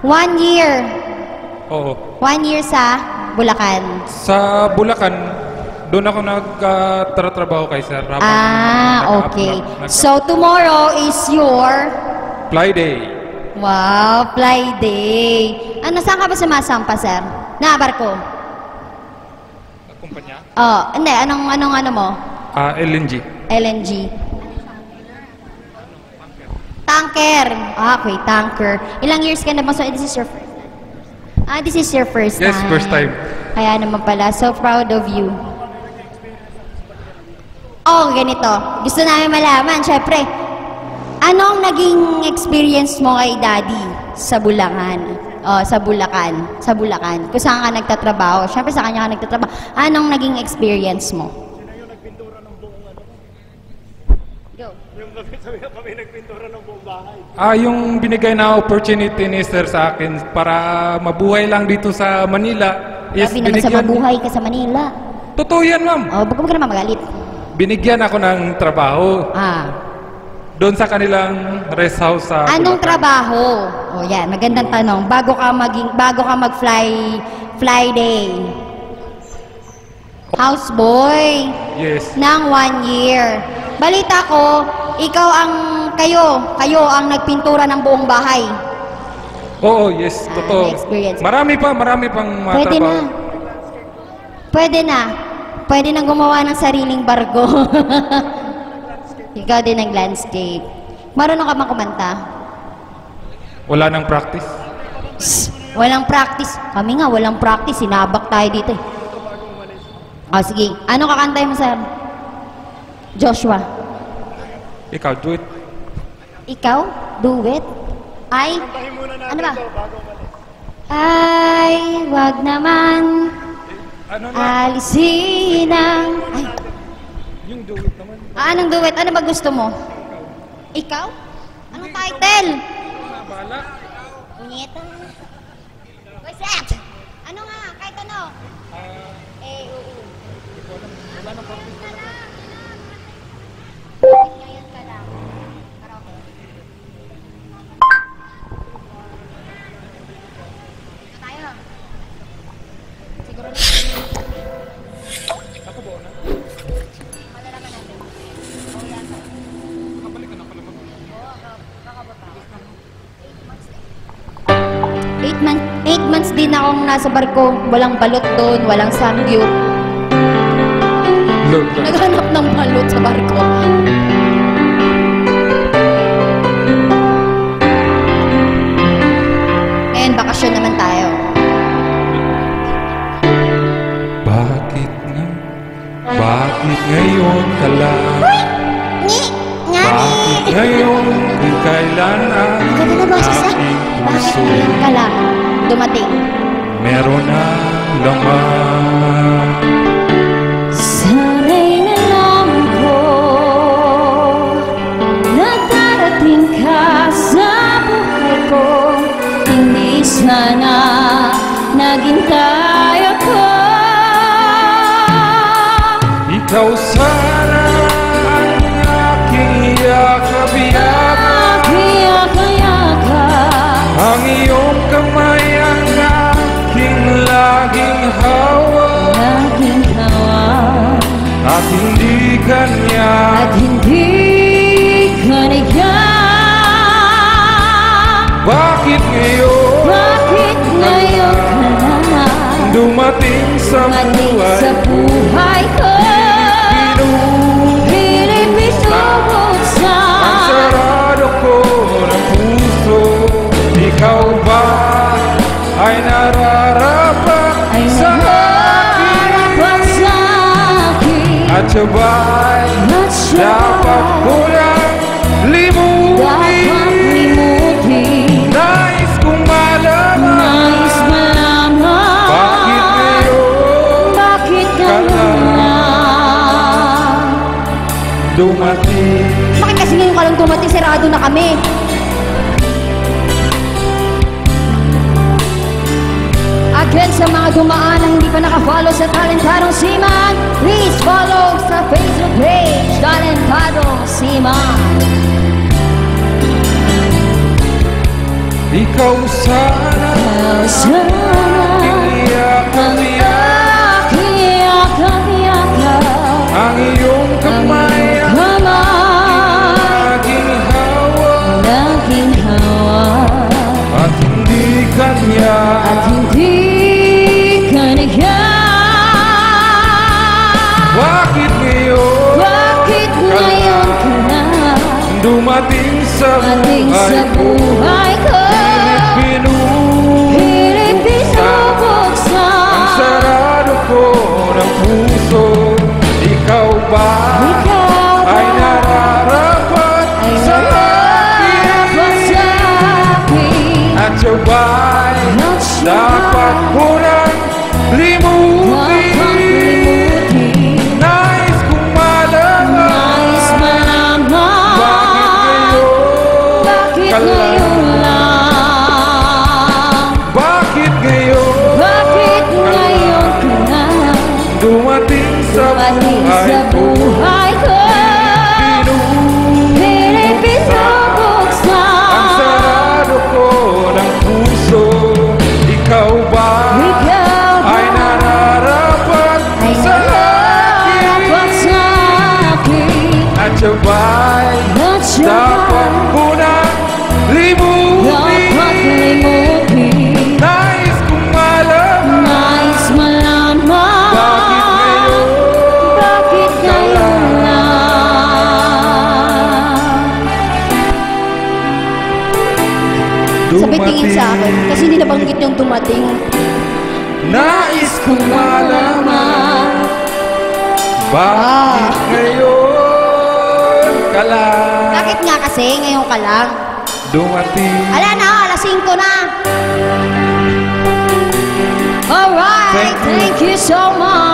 1 year. Oo. 1 year sa Bulacan. Sa Bulacan, doon ako nagtatrabaho kay Sir Ramon. Okay. So, tomorrow is your... Fly day. Wow, fly day. Ano, saan ka ba sumasampa, sir? Na, barko? Kumpanya? Hindi. Anong mo? LNG. LNG. Tanker. Okay, tanker. Ilang years ka na ba? So, this is your first time? This is your first time. Yes, first time. Kaya naman pala. So proud of you. Ganito. Gusto namin malaman, syempre, anong naging experience mo kay Daddy sa Bulacan? Sa Bulacan. Kung saan ka nagtatrabaho. Syempre, sa kanya ka nagtatrabaho. Anong naging experience mo? Kami nagpintura ng buong bahay. Yung binigay na opportunity ni Sir sa akin para mabuhay lang dito sa Manila is Sabi naman sa mabuhay ka sa Manila. Totoo yan, ma'am. Bago ka naman magalit. Binigyan ako ng trabaho. Doon sa kanilang rest house sa Anong Bulacan. trabaho? Yan, magandang tanong. Bago ka mag-fly day. Houseboy. Yes. Nang 1 year. Balita ko, kayo ang nagpintura ng buong bahay. Oo, yes, totoo. Na-experience. Marami pang mga Pwede trabaho. na. Pwede na gumawa ng sariling barko. Ikaw din nag-landscape. Marunong ka bang kumanta? Wala nang practice. Walang practice. Kami nga, walang practice. Sinabak tayo dito eh. Sige. Ano kakantay mo, sir? Joshua. Ikaw, do it. Ikaw? Do it? Ano ba? Ay, wag naman alisin ang... Yung do it naman. Anong do it? Ano ba gusto mo? Ikaw? Anong title? Bala. Punyeta. What's that? Ano nga? Kahit ano? Wala nang practice. Ngayon ka lang. Karaoke. Tayo. Siguro na. Ako ba na? Malalaman natin. Kabalik ka na pala mag- Kakababa. 8 months din akong nasa barko. Walang balot doon, walang samgyup. Naghanap ng balot sa barko. Ngayon, bakasyon naman tayo. Bakit ngayon ka lang? Bakit ngayon kung kailan ang Ganda na boses, ha? aking Bakit puso ngayon ka lang dumating? meron na laman? Sana'y nalaman ko na darating ka sa buhay ko. Hindi sana naghintay ako. Ikaw sana ang aking yakap-yakap, ang iyong kamay ang aking laging hawak, at hindi kanya. Bakit ngayon dumating sa buhay ko? ang sarado ko ng puso? Ikaw ba ay nararapat sa akin? At sabay dapat ko lang limutin. Nais kong malaman bakit ngayon ka lang dumating. Bakit kasi ngayon ka lang dumating? Sarado na kami. Again, sa mga dumaan na hindi pa nakafollow sa Talentadong Seaman, please follow sa Facebook page, Talentadong Seaman. Ikaw sana ikaw sana ang aking yakap-yakap, Ang iyong kamay ang aking hawak, laging hawak, at hindi kanya. at hindi ka niya. Bakit ngayon Bakit ngayon ka na dumating sa ating sa buhay ko? Pilit binubuksan Ang sarado ko ng puso. Ikaw ba ikaw ay nararapat ay sa nararapat sa akin, at siya ba'y at siya dapat ko nang dapat limutin? limutin. Nais kong malaman Nais malaman bakit bakit ngayon lang, Bakit ngayon bakit ngayon ka na dumating sa dumating sa buhay ko? Pilit binubuksan Ang sarado ko ng puso. Ikaw ba ikaw ay nararapat ay sa nararapat akin? sa akin, At siya ba'y at siya dapat ko nang dapat limutin? limutin. Nais kong malaman Nais malaman bakit ngayon bakit ngayon lang. Sabay tingin sa akin, kasi hindi nabanggit yung dumating. Nais kong malaman bakit ngayon ka lang Bakit nga kasi, ngayon ka lang? dumating. Ala na, alas 5 na. Alright, thank you so much.